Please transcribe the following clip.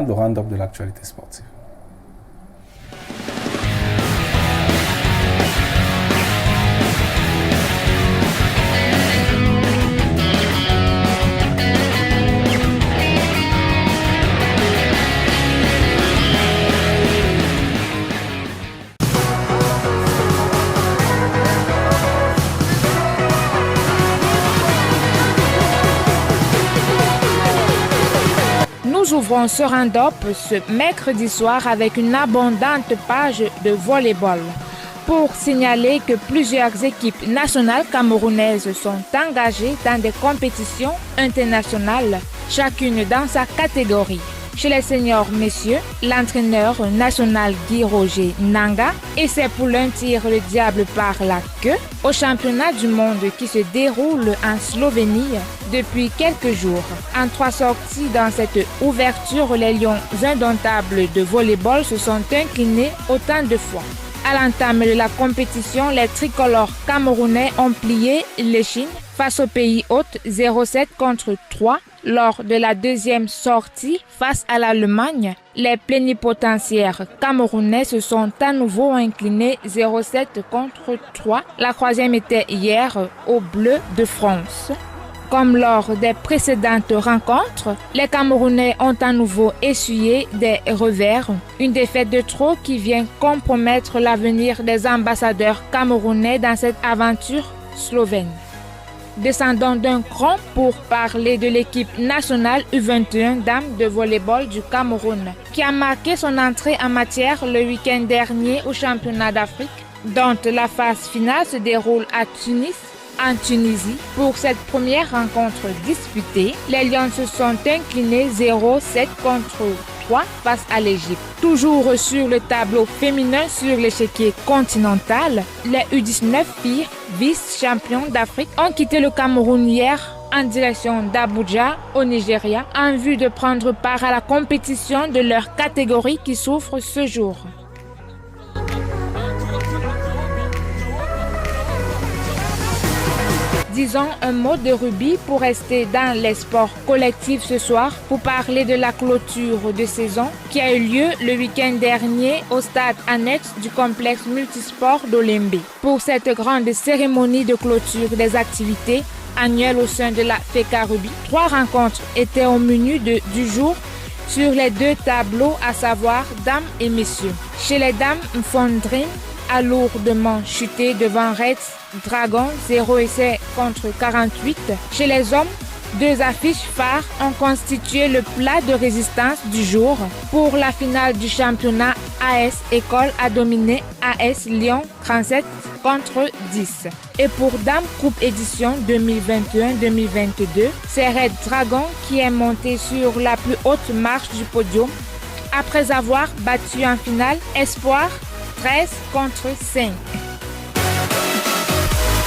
Le round-up de l'actualité sportive. Nous ouvrons ce round-up ce mercredi soir avec une abondante page de volleyball pour signaler que plusieurs équipes nationales camerounaises sont engagées dans des compétitions internationales, chacune dans sa catégorie. Chez les seniors messieurs, l'entraîneur national Guy Roger Nanga essaie pour l'un tire le diable par la queue au championnat du monde qui se déroule en Slovénie depuis quelques jours. En 3 sorties dans cette ouverture, les Lions indomptables de volleyball se sont inclinés autant de fois. À l'entame de la compétition, les tricolores camerounais ont plié l'Échine face au pays hôte 0-7 contre 3. Lors de la deuxième sortie face à l'Allemagne, les plénipotentiaires camerounais se sont à nouveau inclinés 0-7 contre 3. La troisième était hier aux Bleus de France. Comme lors des précédentes rencontres, les Camerounais ont à nouveau essuyé des revers, une défaite de trop qui vient compromettre l'avenir des ambassadeurs camerounais dans cette aventure slovène. Descendons d'un cran pour parler de l'équipe nationale U21 dames de volleyball du Cameroun, qui a marqué son entrée en matière le week-end dernier au championnat d'Afrique, dont la phase finale se déroule à Tunis, en Tunisie. Pour cette première rencontre disputée, les Lions se sont inclinés 0-7 contre 3 face à l'Égypte. Toujours sur le tableau féminin sur l'échiquier continental, les U19 filles, vice-champions d'Afrique, ont quitté le Cameroun hier en direction d'Abuja au Nigeria en vue de prendre part à la compétition de leur catégorie qui s'ouvre ce jour. Disons un mot de rugby pour rester dans les sports collectifs ce soir pour parler de la clôture de saison qui a eu lieu le week-end dernier au stade annexe du complexe multisport d'Olembe. Pour cette grande cérémonie de clôture des activités annuelles au sein de la FECA Rugby, 3 rencontres étaient au menu du jour sur les 2 tableaux, à savoir dames et messieurs. Chez les dames, Mfondrim a lourdement chuté devant Reds Dragon 0 essai contre 48. Chez les hommes, 2 affiches phares ont constitué le plat de résistance du jour. Pour la finale du championnat, AS École a dominé AS Lyon 37 contre 10. Et pour Dame Coupe édition 2021-2022, c'est Red Dragon qui est monté sur la plus haute marche du podium après avoir battu en finale Espoir 13 contre 5.